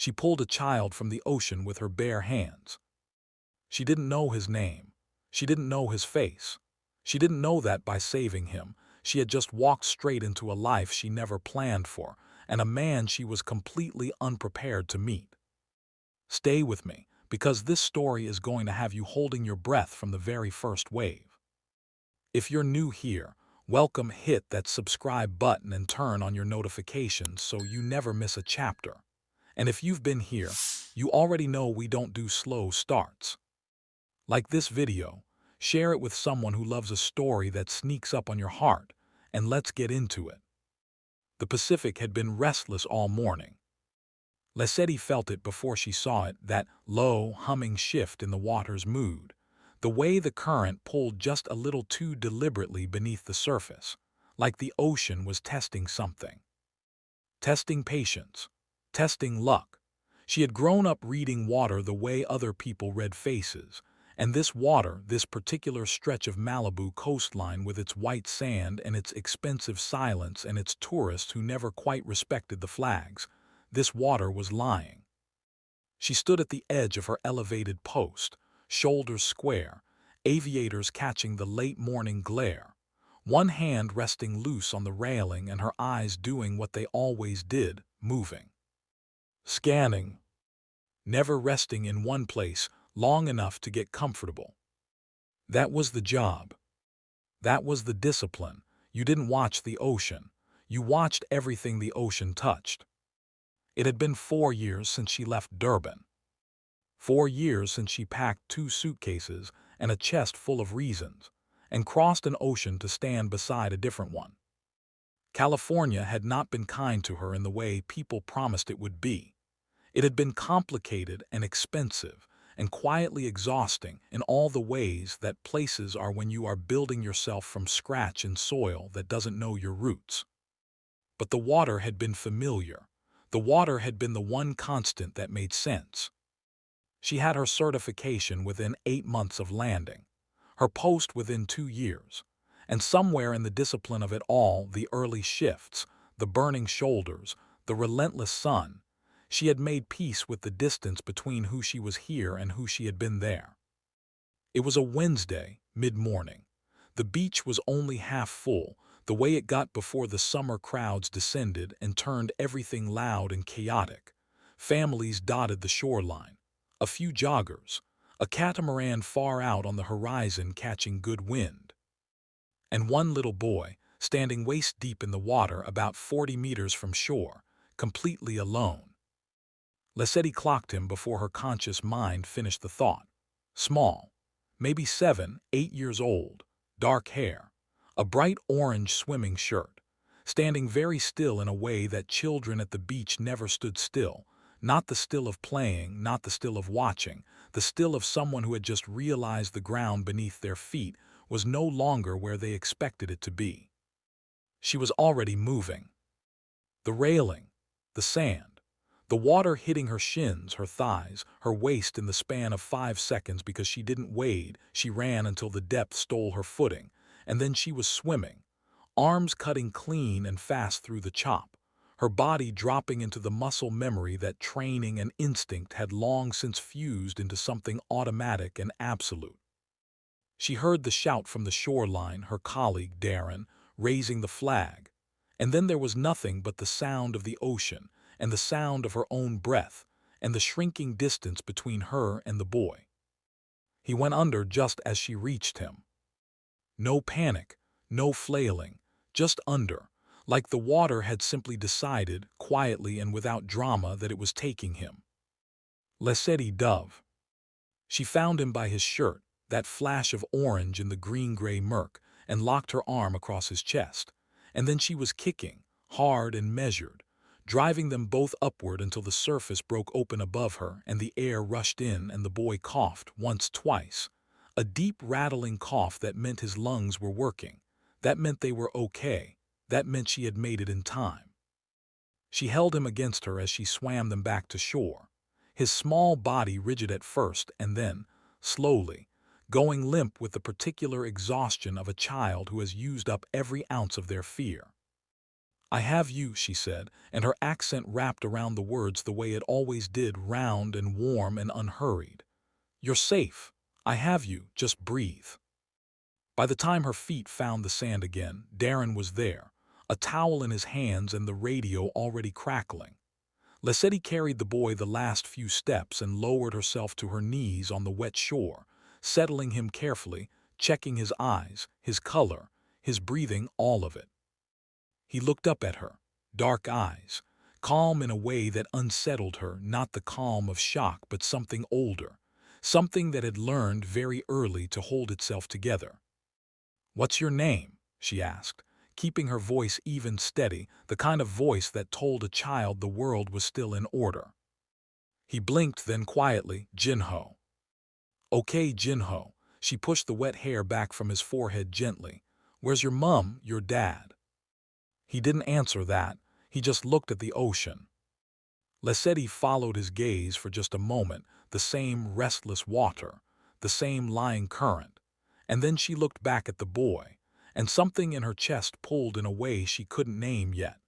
She pulled a child from the ocean with her bare hands. She didn't know his name. She didn't know his face. She didn't know that by saving him, she had just walked straight into a life she never planned for, and a man she was completely unprepared to meet. Stay with me, because this story is going to have you holding your breath from the very first wave. If you're new here, welcome. Hit that subscribe button and turn on your notifications so you never miss a chapter. And if you've been here, you already know we don't do slow starts. Like this video, share it with someone who loves a story that sneaks up on your heart, and let's get into it. The Pacific had been restless all morning. Lesedi felt it before she saw it, that low, humming shift in the water's mood, the way the current pulled just a little too deliberately beneath the surface, like the ocean was testing something. Testing patience, testing luck. She had grown up reading water the way other people read faces, and this water, this particular stretch of Malibu coastline with its white sand and its expensive silence and its tourists who never quite respected the flags, this water was lying. She stood at the edge of her elevated post, shoulders square, aviators catching the late morning glare, one hand resting loose on the railing and her eyes doing what they always did, moving. Scanning. Never resting in one place long enough to get comfortable. That was the job. That was the discipline. You didn't watch the ocean. You watched everything the ocean touched. It had been 4 years since she left Durban. 4 years since she packed 2 suitcases and a chest full of reasons, and crossed an ocean to stand beside a different one. California had not been kind to her in the way people promised it would be. It had been complicated and expensive and quietly exhausting in all the ways that places are when you are building yourself from scratch in soil that doesn't know your roots. But the water had been familiar. The water had been the one constant that made sense. She had her certification within 8 months of landing, her post within 2 years, and somewhere in the discipline of it all, the early shifts, the burning shoulders, the relentless sun, she had made peace with the distance between who she was here and who she had been there. It was a Wednesday, mid-morning. The beach was only half full, the way it got before the summer crowds descended and turned everything loud and chaotic. Families dotted the shoreline, a few joggers, a catamaran far out on the horizon catching good wind, and one little boy standing waist-deep in the water about 40 meters from shore, completely alone. Lesedi clocked him before her conscious mind finished the thought. Small, maybe 7, 8 years old, dark hair, a bright orange swimming shirt, standing very still in a way that children at the beach never stood still, not the still of playing, not the still of watching, the still of someone who had just realized the ground beneath their feet was no longer where they expected it to be. She was already moving. The railing, the sand, the water hitting her shins, her thighs, her waist in the span of 5 seconds because she didn't wade. She ran until the depth stole her footing, and then she was swimming, arms cutting clean and fast through the chop, her body dropping into the muscle memory that training and instinct had long since fused into something automatic and absolute. She heard the shout from the shoreline, her colleague, Darren, raising the flag, and then there was nothing but the sound of the ocean and the sound of her own breath and the shrinking distance between her and the boy. He went under just as she reached him. No panic, no flailing, just under, like the water had simply decided, quietly and without drama, that it was taking him. Lesedi dove. She found him by his shirt, that flash of orange in the green-gray murk, and locked her arm across his chest. And then she was kicking, hard and measured, driving them both upward until the surface broke open above her and the air rushed in and the boy coughed once, twice. A deep rattling cough that meant his lungs were working. That meant they were okay. That meant she had made it in time. She held him against her as she swam them back to shore, his small body rigid at first and then, slowly, going limp with the particular exhaustion of a child who has used up every ounce of their fear. "I have you," she said, and her accent wrapped around the words the way it always did, round and warm and unhurried. "You're safe. I have you. Just breathe." By the time her feet found the sand again, Darren was there, a towel in his hands and the radio already crackling. Lesedi carried the boy the last few steps and lowered herself to her knees on the wet shore, settling him carefully, checking his eyes, his color, his breathing, all of it. He looked up at her, dark eyes, calm in a way that unsettled her, not the calm of shock but something older, something that had learned very early to hold itself together. "What's your name?" she asked, keeping her voice even steady, the kind of voice that told a child the world was still in order. He blinked, then quietly, "Jinho." "Okay, Jinho." She pushed the wet hair back from his forehead gently. "Where's your mum, your dad?" He didn't answer that. He just looked at the ocean. Lesedi followed his gaze for just a moment, the same restless water, the same lying current. And then she looked back at the boy, and something in her chest pulled in a way she couldn't name yet.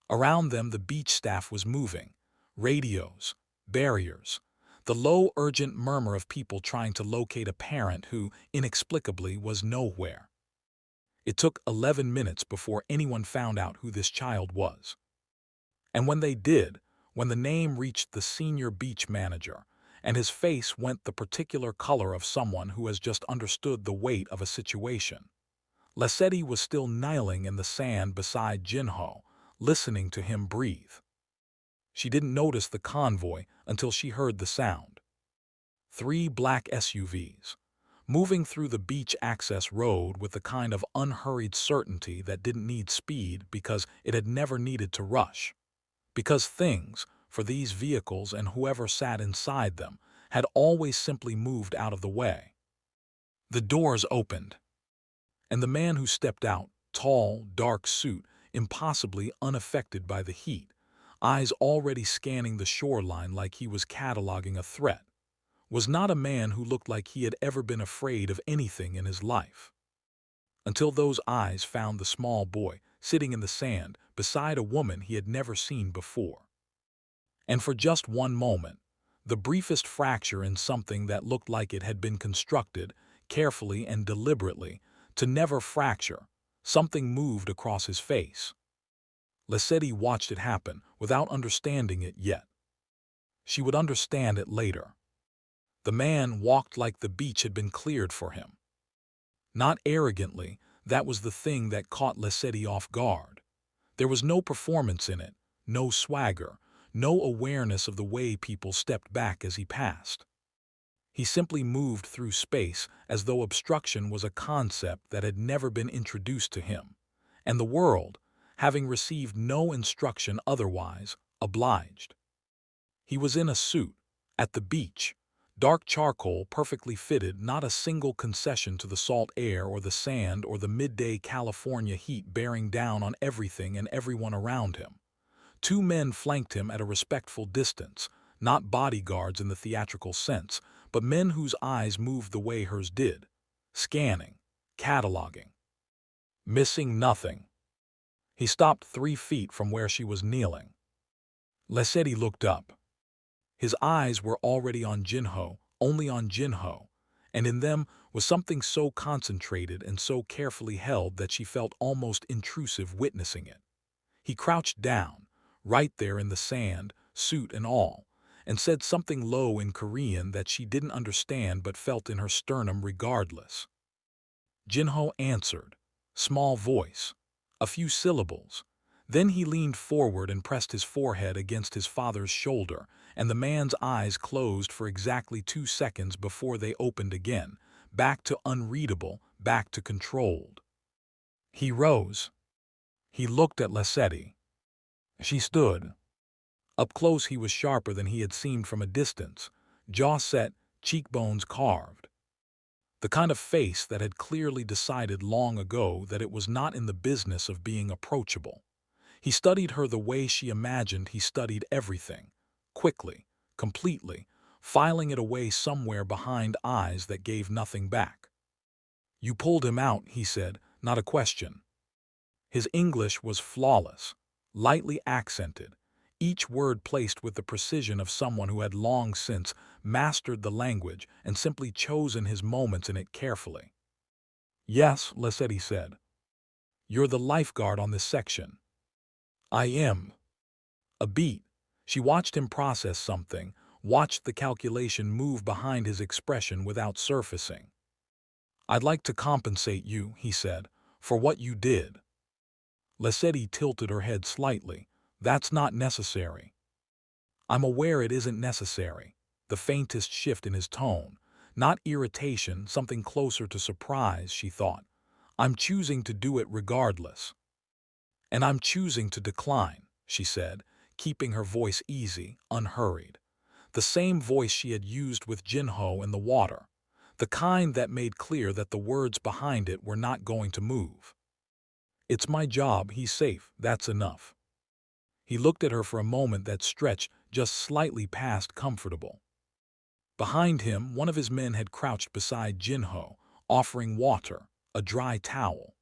Around them the beach staff was moving. Radios, barriers, the low, urgent murmur of people trying to locate a parent who, inexplicably, was nowhere. It took 11 minutes before anyone found out who this child was. And when they did, when the name reached the senior beach manager, and his face went the particular color of someone who has just understood the weight of a situation, Lesedi was still kneeling in the sand beside Jinho, listening to him breathe. She didn't notice the convoy until she heard the sound. 3 black SUVs, moving through the beach access road with the kind of unhurried certainty that didn't need speed because it had never needed to rush. Because things, for these vehicles and whoever sat inside them, had always simply moved out of the way. The doors opened, and the man who stepped out, tall, dark suit, impossibly unaffected by the heat, eyes already scanning the shoreline like he was cataloging a threat, was not a man who looked like he had ever been afraid of anything in his life. Until those eyes found the small boy sitting in the sand beside a woman he had never seen before. And for just one moment, the briefest fracture in something that looked like it had been constructed, carefully and deliberately, to never fracture, something moved across his face. Lesedi watched it happen without understanding it yet. She would understand it later. The man walked like the beach had been cleared for him. Not arrogantly, that was the thing that caught Lesedi off guard. There was no performance in it, no swagger, no awareness of the way people stepped back as he passed. He simply moved through space as though obstruction was a concept that had never been introduced to him, and the world, having received no instruction otherwise, obliged. He was in a suit, at the beach, dark charcoal perfectly fitted, not a single concession to the salt air or the sand or the midday California heat bearing down on everything and everyone around him. 2 men flanked him at a respectful distance, not bodyguards in the theatrical sense, but men whose eyes moved the way hers did, scanning, cataloging, missing nothing. He stopped 3 feet from where she was kneeling. Lesedi looked up. His eyes were already on Jinho, only on Jinho, and in them was something so concentrated and so carefully held that she felt almost intrusive witnessing it. He crouched down, right there in the sand, suit and all, and said something low in Korean that she didn't understand but felt in her sternum regardless. Jinho answered, small voice, a few syllables. Then he leaned forward and pressed his forehead against his father's shoulder, and the man's eyes closed for exactly 2 seconds before they opened again, back to unreadable, back to controlled. He rose. He looked at Lesedi. She stood. Up close he was sharper than he had seemed from a distance, jaw set, cheekbones carved. The kind of face that had clearly decided long ago that it was not in the business of being approachable. He studied her the way she imagined he studied everything, quickly, completely, filing it away somewhere behind eyes that gave nothing back. "You pulled him out," he said, not a question. His English was flawless, lightly accented, each word placed with the precision of someone who had long since mastered the language and simply chosen his moments in it carefully. "Yes," Lessetti said. "You're the lifeguard on this section." "I am." A beat. She watched him process something, watched the calculation move behind his expression without surfacing. "I'd like to compensate you," he said, "for what you did." Lessetti tilted her head slightly. "That's not necessary." "I'm aware it isn't necessary." The faintest shift in his tone. Not irritation, something closer to surprise, she thought. "I'm choosing to do it regardless." "And I'm choosing to decline," she said, keeping her voice easy, unhurried. The same voice she had used with Jinho in the water. The kind that made clear that the words behind it were not going to move. "It's my job, he's safe, that's enough." He looked at her for a moment that stretched just slightly past comfortable. Behind him, one of his men had crouched beside Jinho, offering water, a dry towel.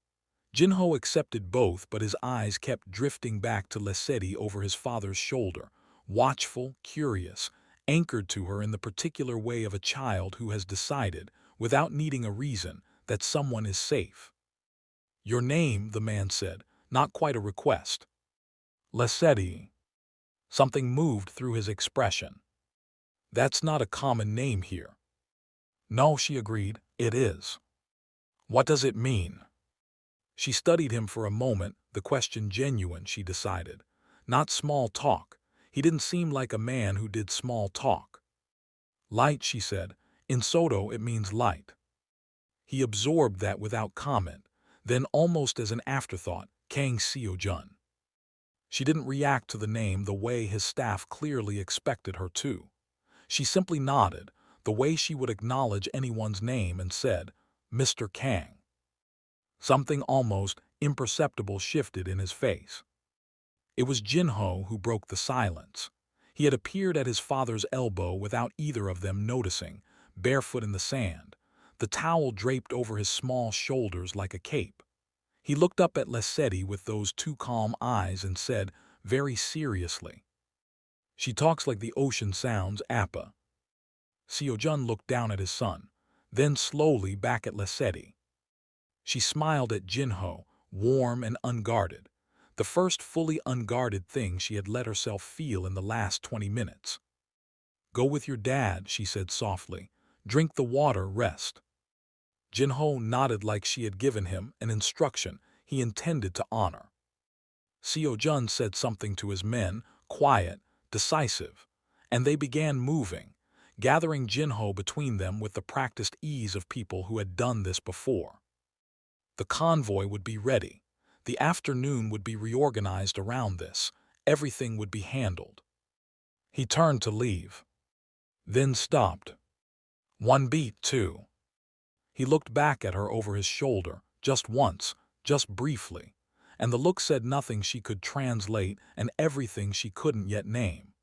Jinho accepted both, but his eyes kept drifting back to Lessetti over his father's shoulder, watchful, curious, anchored to her in the particular way of a child who has decided, without needing a reason, that someone is safe. "Your name," the man said, not quite a request. "Lessetti." Something moved through his expression. "That's not a common name here." "No," she agreed, "it is." "What does it mean?" She studied him for a moment, the question genuine, she decided. Not small talk. He didn't seem like a man who did small talk. "Light," she said. "In Soto it means light." He absorbed that without comment. Then, almost as an afterthought, Kang Seo-jun. She didn't react to the name the way his staff clearly expected her to. She simply nodded, the way she would acknowledge anyone's name, and said, "Mr. Kang." Something almost imperceptible shifted in his face. It was Jinho who broke the silence. He had appeared at his father's elbow without either of them noticing, barefoot in the sand, the towel draped over his small shoulders like a cape. He looked up at Lessetti with those two calm eyes and said, very seriously, "She talks like the ocean sounds, Appa." Seo-jun looked down at his son, then slowly back at Lessetti. She smiled at Jinho, warm and unguarded, the first fully unguarded thing she had let herself feel in the last 20 minutes. "Go with your dad," she said softly. "Drink the water, rest." Jinho nodded like she had given him an instruction he intended to honor. Seo-jun said something to his men, quiet, decisive, and they began moving, gathering Jinho between them with the practiced ease of people who had done this before. The convoy would be ready. The afternoon would be reorganized around this. Everything would be handled. He turned to leave, then stopped. "One beat, too." He looked back at her over his shoulder, just once, just briefly, and the look said nothing she could translate and everything she couldn't yet name.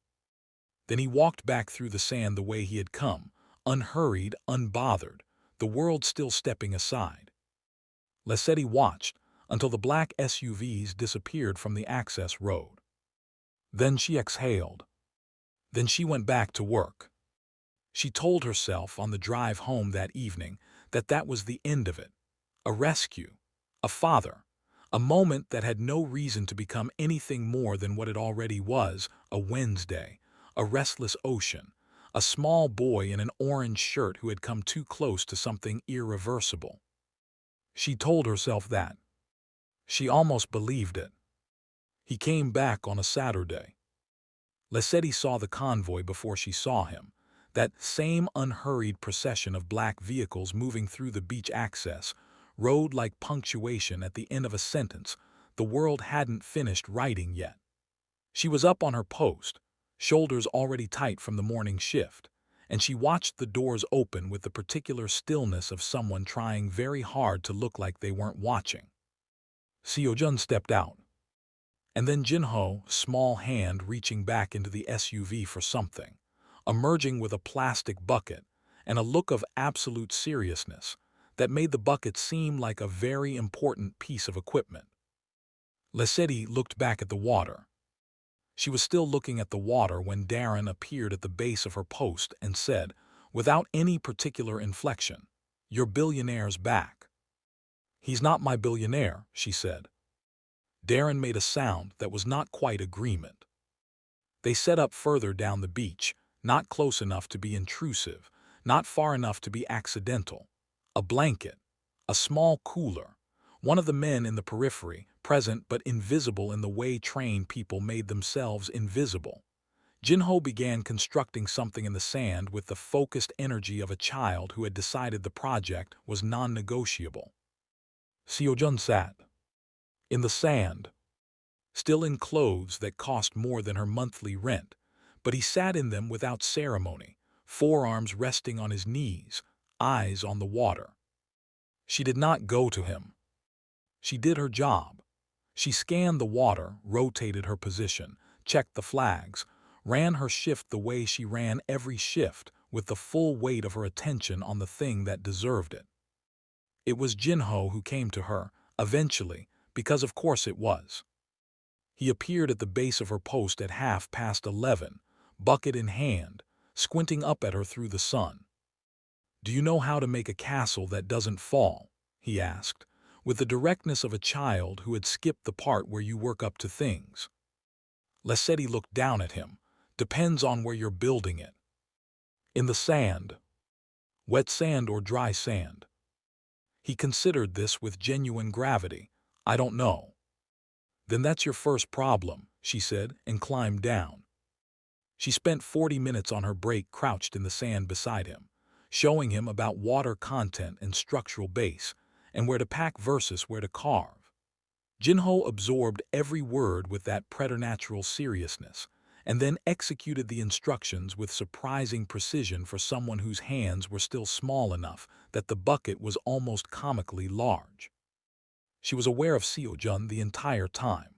Then he walked back through the sand the way he had come, unhurried, unbothered, the world still stepping aside. Lessetti watched until the black SUVs disappeared from the access road. Then she exhaled. Then she went back to work. She told herself on the drive home that evening that that was the end of it. A rescue, a father, a moment that had no reason to become anything more than what it already was, a Wednesday, a restless ocean, a small boy in an orange shirt who had come too close to something irreversible. She told herself that. She almost believed it. He came back on a Saturday. Lessetti saw the convoy before she saw him, that same unhurried procession of black vehicles moving through the beach access, road like punctuation at the end of a sentence the world hadn't finished writing yet. She was up on her post, shoulders already tight from the morning shift, and she watched the doors open with the particular stillness of someone trying very hard to look like they weren't watching. Seo-jun stepped out. And then Jinho, small hand reaching back into the SUV for something, emerging with a plastic bucket and a look of absolute seriousness that made the bucket seem like a very important piece of equipment. Lesedi looked back at the water. She was still looking at the water when Darren appeared at the base of her post and said, without any particular inflection, "Your billionaire's back." "He's not my billionaire," she said. Darren made a sound that was not quite agreement. They set up further down the beach, not close enough to be intrusive, not far enough to be accidental. A blanket, a small cooler, one of the men in the periphery, present but invisible in the way trained people made themselves invisible. Jinho began constructing something in the sand with the focused energy of a child who had decided the project was non-negotiable. Seojun sat in the sand, still in clothes that cost more than her monthly rent, but he sat in them without ceremony, forearms resting on his knees, eyes on the water. She did not go to him. She did her job. She scanned the water, rotated her position, checked the flags, ran her shift the way she ran every shift, with the full weight of her attention on the thing that deserved it. It was Jinho who came to her, eventually, because of course it was. He appeared at the base of her post at 11:30, bucket in hand, squinting up at her through the sun. "Do you know how to make a castle that doesn't fall?" he asked, with the directness of a child who had skipped the part where you work up to things. Lesedi looked down at him. "Depends on where you're building it." "In the sand. Wet sand or dry sand?" He considered this with genuine gravity. "I don't know." "Then that's your first problem," she said, and climbed down. She spent 40 minutes on her break crouched in the sand beside him, showing him about water content and structural base, and where to pack versus where to carve. Jinho absorbed every word with that preternatural seriousness, and then executed the instructions with surprising precision for someone whose hands were still small enough that the bucket was almost comically large. She was aware of Seojun the entire time.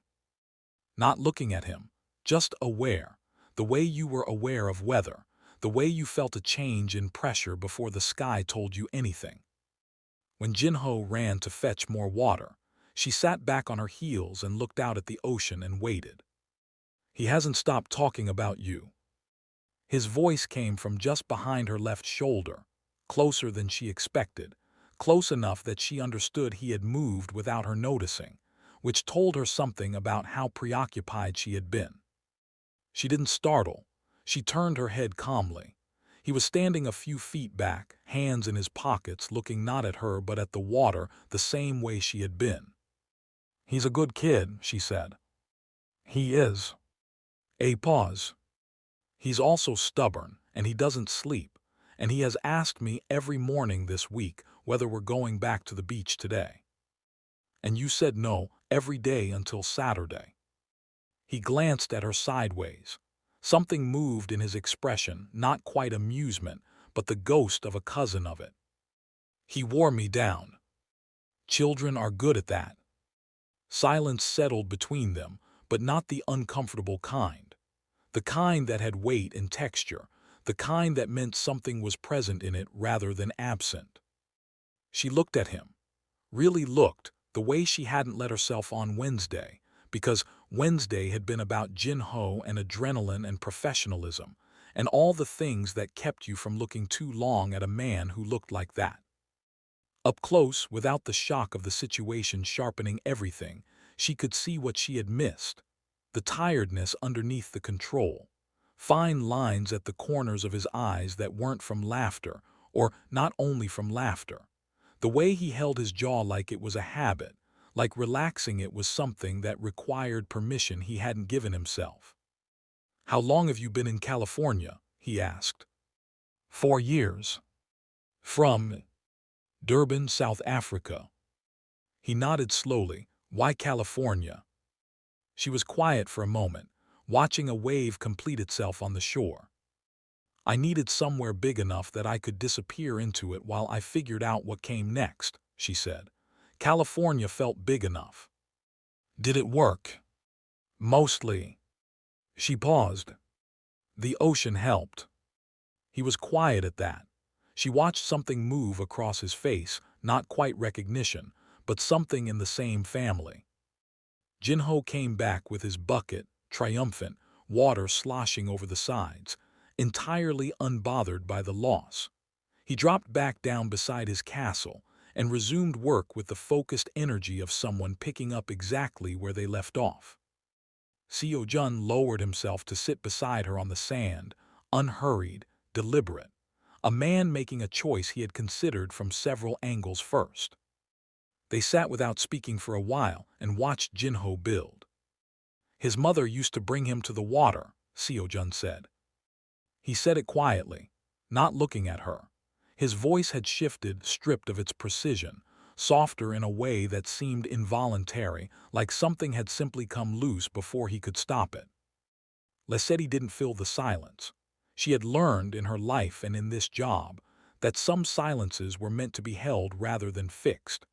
Not looking at him, just aware, the way you were aware of weather, the way you felt a change in pressure before the sky told you anything. When Jinho ran to fetch more water, she sat back on her heels and looked out at the ocean and waited. "He hasn't stopped talking about you." His voice came from just behind her left shoulder, closer than she expected, close enough that she understood he had moved without her noticing, which told her something about how preoccupied she had been. She didn't startle. She turned her head calmly. He was standing a few feet back, hands in his pockets, looking not at her but at the water the same way she had been. "He's a good kid," she said. "He is." A pause. "He's also stubborn, and he doesn't sleep, and he has asked me every morning this week whether we're going back to the beach today. And you said no every day until Saturday." He glanced at her sideways. Something moved in his expression, not quite amusement, but the ghost of a cousin of it. "He wore me down." Children are good at that. Silence settled between them, but not the uncomfortable kind. The kind that had weight and texture, the kind that meant something was present in it rather than absent. She looked at him, really looked, the way she hadn't let herself on Wednesday, because Wednesday had been about Jinho and adrenaline and professionalism, and all the things that kept you from looking too long at a man who looked like that. Up close, without the shock of the situation sharpening everything, she could see what she had missed. The tiredness underneath the control. Fine lines at the corners of his eyes that weren't from laughter, or not only from laughter. The way he held his jaw like it was a habit, like relaxing it was something that required permission he hadn't given himself. "How long have you been in California?" he asked. 4 years. From Durban, South Africa. He nodded slowly. "Why California?" She was quiet for a moment, watching a wave complete itself on the shore. "I needed somewhere big enough that I could disappear into it while I figured out what came next," she said. "California felt big enough." "Did it work?" "Mostly." She paused. "The ocean helped." He was quiet at that. She watched something move across his face, not quite recognition, but something in the same family. Jinho came back with his bucket, triumphant, water sloshing over the sides, entirely unbothered by the loss. He dropped back down beside his castle and resumed work with the focused energy of someone picking up exactly where they left off. Seo-jun lowered himself to sit beside her on the sand, unhurried, deliberate, a man making a choice he had considered from several angles first. They sat without speaking for a while and watched Jinho build. His mother used to bring him to the water, Seo-jun said. He said it quietly, not looking at her. His voice had shifted, stripped of its precision, softer in a way that seemed involuntary, like something had simply come loose before he could stop it. Lesedi didn't fill the silence. She had learned in her life and in this job that some silences were meant to be held rather than fixed.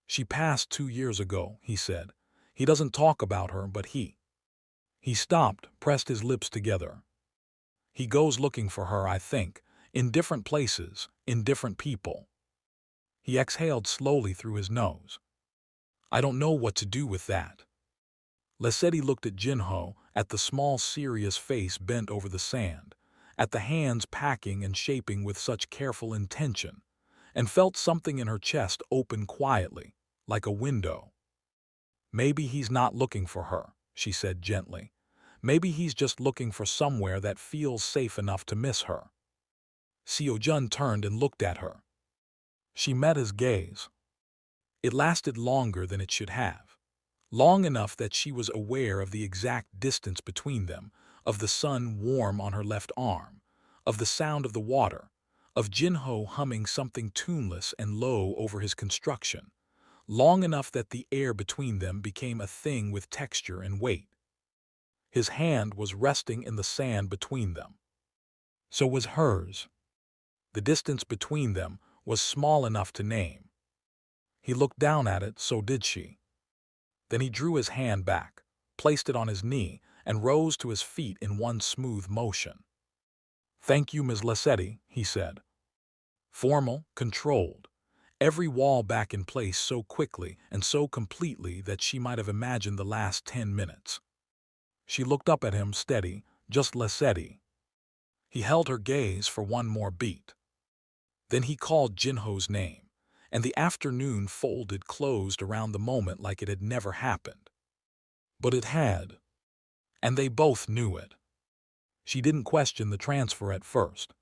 She passed 2 years ago, he said. He doesn't talk about her, but He stopped, pressed his lips together. He goes looking for her, I think, in different places, in different people. He exhaled slowly through his nose. I don't know what to do with that. Lesedi looked at Jinho, at the small serious face bent over the sand, at the hands packing and shaping with such careful intention, and felt something in her chest open quietly, like a window. Maybe he's not looking for her, she said gently. Maybe he's just looking for somewhere that feels safe enough to miss her. Seo-jun turned and looked at her. She met his gaze. It lasted longer than it should have. Long enough that she was aware of the exact distance between them, of the sun warm on her left arm, of the sound of the water, of Jinho humming something tuneless and low over his construction, long enough that the air between them became a thing with texture and weight. His hand was resting in the sand between them. So was hers. The distance between them was small enough to name. He looked down at it, so did she. Then he drew his hand back, placed it on his knee, and rose to his feet in one smooth motion. Thank you, Ms. Lesedi, he said. Formal, controlled, every wall back in place so quickly and so completely that she might have imagined the last 10 minutes. She looked up at him, steady, just Lesedi. He held her gaze for one more beat. Then he called Jinho's name, and the afternoon closed around the moment like it had never happened. But it had, and they both knew it. She didn't question the transfer at first.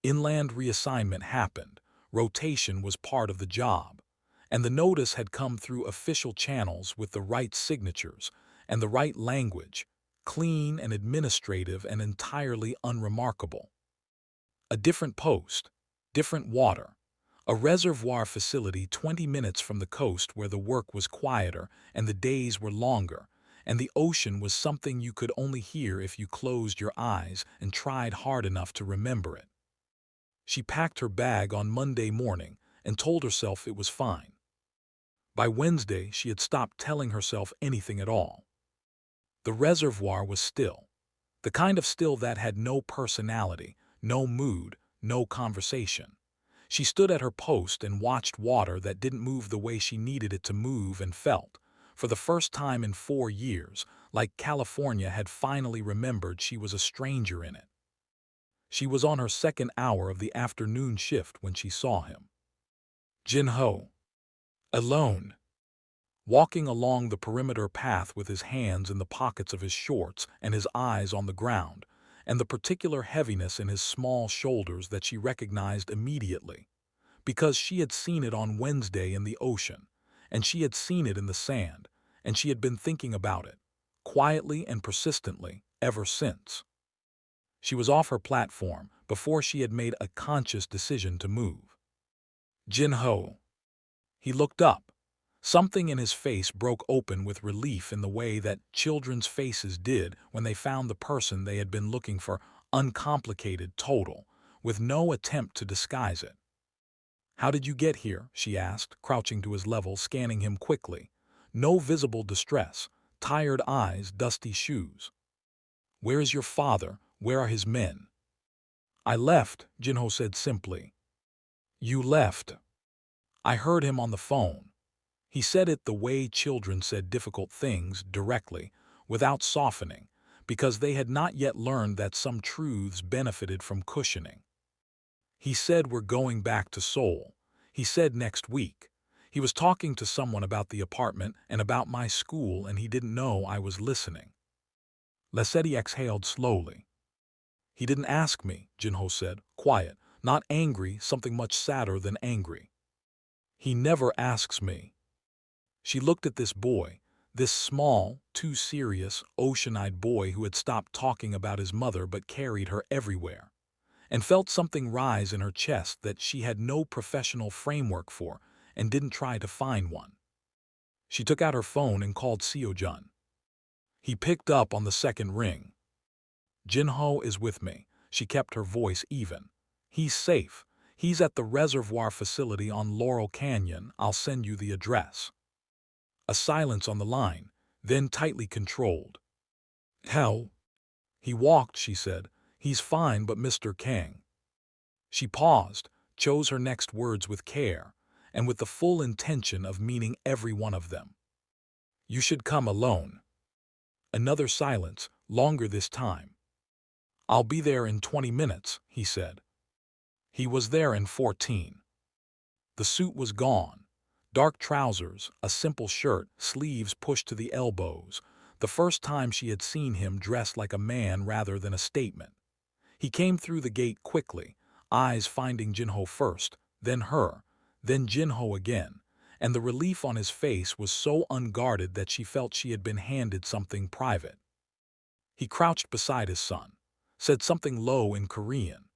Inland reassignment happened, rotation was part of the job, and the notice had come through official channels with the right signatures and the right language, clean and administrative and entirely unremarkable. A different post, different water, a reservoir facility 20 minutes from the coast where the work was quieter and the days were longer, and the ocean was something you could only hear if you closed your eyes and tried hard enough to remember it. She packed her bag on Monday morning and told herself it was fine. By Wednesday, she had stopped telling herself anything at all. The reservoir was still, the kind of still that had no personality, no mood, no conversation. She stood at her post and watched water that didn't move the way she needed it to move and felt, for the first time in 4 years, like California had finally remembered she was a stranger in it. She was on her second hour of the afternoon shift when she saw him. Jinho, alone, walking along the perimeter path with his hands in the pockets of his shorts and his eyes on the ground, and the particular heaviness in his small shoulders that she recognized immediately, because she had seen it on Wednesday in the ocean, and she had seen it in the sand, and she had been thinking about it, quietly and persistently, ever since. She was off her platform before she had made a conscious decision to move. Jinho. He looked up. Something in his face broke open with relief in the way that children's faces did when they found the person they had been looking for, uncomplicated, total, with no attempt to disguise it. How did you get here? She asked, crouching to his level, scanning him quickly. No visible distress, tired eyes, dusty shoes. Where is your father? Where are his men? I left, Jinho said simply. You left. I heard him on the phone. He said it the way children said difficult things, directly, without softening, because they had not yet learned that some truths benefited from cushioning. He said we're going back to Seoul. He said next week. He was talking to someone about the apartment and about my school, and he didn't know I was listening. Lesedi exhaled slowly. He didn't ask me, Jinho said, quiet, not angry, something much sadder than angry. He never asks me. She looked at this boy, this small, too serious, ocean-eyed boy who had stopped talking about his mother but carried her everywhere, and felt something rise in her chest that she had no professional framework for and didn't try to find one. She took out her phone and called Seo-jun. He picked up on the second ring. Jinho is with me. She kept her voice even. He's safe. He's at the reservoir facility on Laurel Canyon. I'll send you the address. A silence on the line, then tightly controlled. How? He walked, she said. He's fine, but Mr. Kang. She paused, chose her next words with care, and with the full intention of meaning every one of them. You should come alone. Another silence, longer this time. I'll be there in 20 minutes, he said. He was there in 14. The suit was gone. Dark trousers, a simple shirt, sleeves pushed to the elbows. The first time she had seen him dressed like a man rather than a statement. He came through the gate quickly, eyes finding Jinho first, then her, then Jinho again, and the relief on his face was so unguarded that she felt she had been handed something private. He crouched beside his son, said something low in Korean.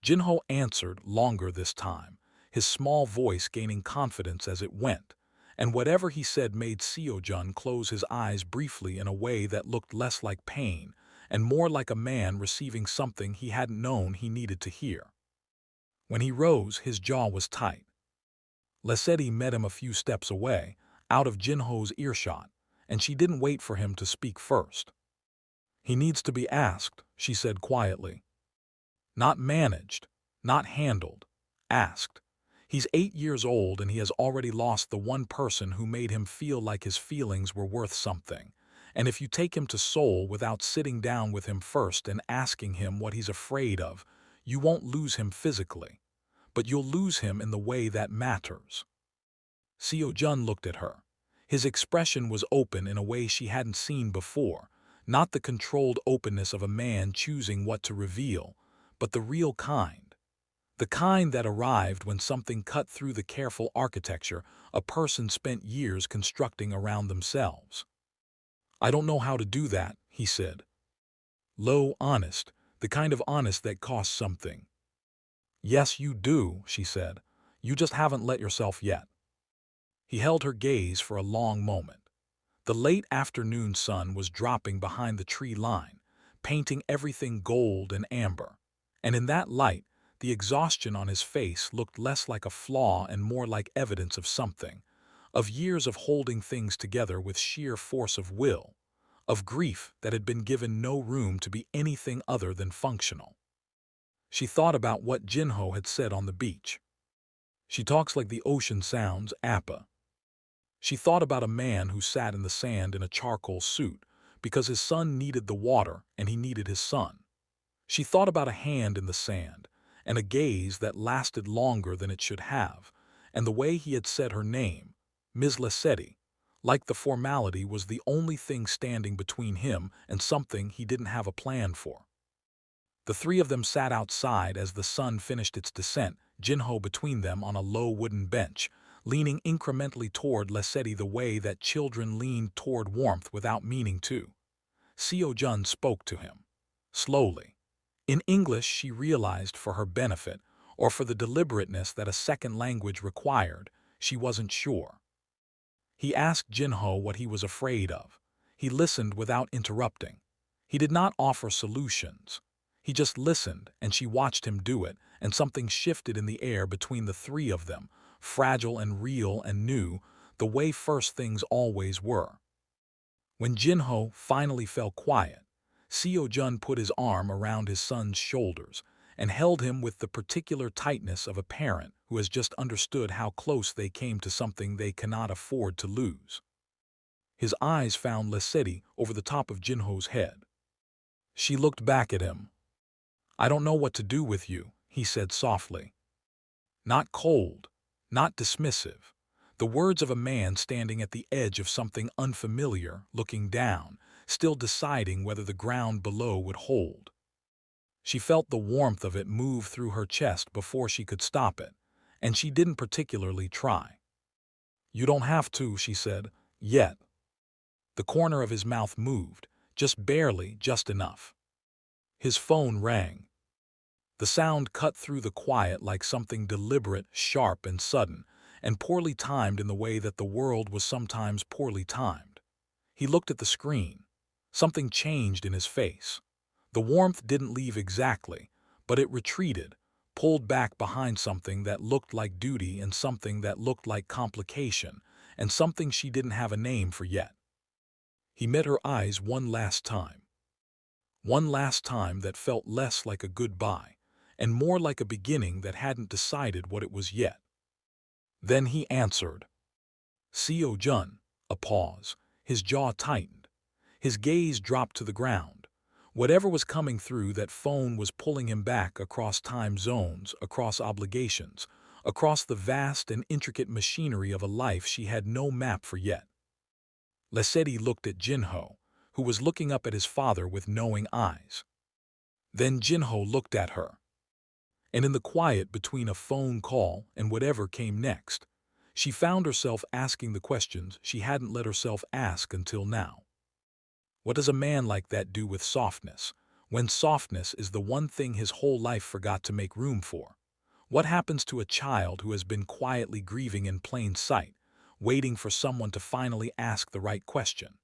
Jinho answered, longer this time, his small voice gaining confidence as it went, and whatever he said made Seo-jun close his eyes briefly in a way that looked less like pain and more like a man receiving something he hadn't known he needed to hear. When he rose, his jaw was tight. Lesedi met him a few steps away, out of Jinho's earshot, and she didn't wait for him to speak first. He needs to be asked, she said quietly. Not managed, not handled, asked. He's 8 years old and he has already lost the one person who made him feel like his feelings were worth something. And if you take him to Seoul without sitting down with him first and asking him what he's afraid of, you won't lose him physically, but you'll lose him in the way that matters. Seo-jun looked at her. His expression was open in a way she hadn't seen before, not the controlled openness of a man choosing what to reveal, but the real kind. The kind that arrived when something cut through the careful architecture a person spent years constructing around themselves. I don't know how to do that, he said. Low, honest, the kind of honest that costs something. Yes, you do, she said. You just haven't let yourself yet. He held her gaze for a long moment. The late afternoon sun was dropping behind the tree line, painting everything gold and amber. And in that light, the exhaustion on his face looked less like a flaw and more like evidence of something, of years of holding things together with sheer force of will, of grief that had been given no room to be anything other than functional. She thought about what Jinho had said on the beach. She talks like the ocean sounds, Appa. She thought about a man who sat in the sand in a charcoal suit because his son needed the water and he needed his son. She thought about a hand in the sand, and a gaze that lasted longer than it should have, and the way he had said her name, Ms. Lesedi, like the formality was the only thing standing between him and something he didn't have a plan for. The three of them sat outside as the sun finished its descent, Jinho between them on a low wooden bench, leaning incrementally toward Lesedi the way that children leaned toward warmth without meaning to. Seo-jun spoke to him, slowly. In English, she realized for her benefit, or for the deliberateness that a second language required, she wasn't sure. He asked Jinho what he was afraid of. He listened without interrupting. He did not offer solutions. He just listened, and she watched him do it, and something shifted in the air between the three of them, fragile and real and new, the way first things always were. When Jinho finally fell quiet, Seo-jun put his arm around his son's shoulders, and held him with the particular tightness of a parent who has just understood how close they came to something they cannot afford to lose. His eyes found Lesedi over the top of Jinho's head. She looked back at him. "I don't know what to do with you," he said softly. Not cold, not dismissive. The words of a man standing at the edge of something unfamiliar, looking down, still deciding whether the ground below would hold. She felt the warmth of it move through her chest before she could stop it, and she didn't particularly try. "You don't have to," she said, "yet." The corner of his mouth moved, just barely, just enough. His phone rang. The sound cut through the quiet like something deliberate, sharp and sudden, and poorly timed in the way that the world was sometimes poorly timed. He looked at the screen. Something changed in his face. The warmth didn't leave exactly, but it retreated, pulled back behind something that looked like duty and something that looked like complication, and something she didn't have a name for yet. He met her eyes one last time. One last time that felt less like a goodbye, and more like a beginning that hadn't decided what it was yet. Then he answered. "Seo Jun." A pause. His jaw tightened. His gaze dropped to the ground. Whatever was coming through that phone was pulling him back across time zones, across obligations, across the vast and intricate machinery of a life she had no map for yet. Lesedi looked at Jinho, who was looking up at his father with knowing eyes. Then Jinho looked at her. And in the quiet between a phone call and whatever came next, she found herself asking the questions she hadn't let herself ask until now. What does a man like that do with softness, when softness is the one thing his whole life forgot to make room for? What happens to a child who has been quietly grieving in plain sight, waiting for someone to finally ask the right question?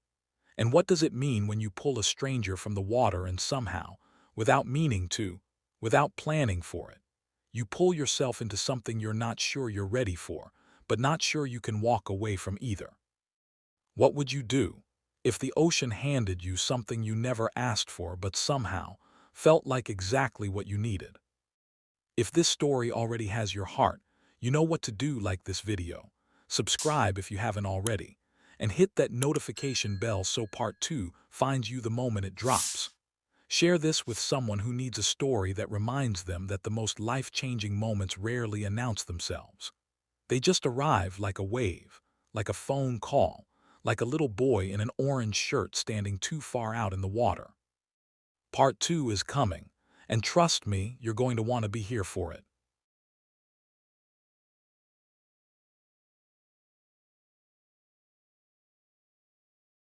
And what does it mean when you pull a stranger from the water and somehow, without meaning to, without planning for it, you pull yourself into something you're not sure you're ready for, but not sure you can walk away from either? What would you do if the ocean handed you something you never asked for but somehow felt like exactly what you needed? If this story already has your heart, you know what to do. Like this video, subscribe if you haven't already, and hit that notification bell so part 2 finds you the moment it drops. Share this with someone who needs a story that reminds them that the most life-changing moments rarely announce themselves. They just arrive like a wave, like a phone call, like a little boy in an orange shirt standing too far out in the water. Part 2 is coming, and trust me, you're going to want to be here for it.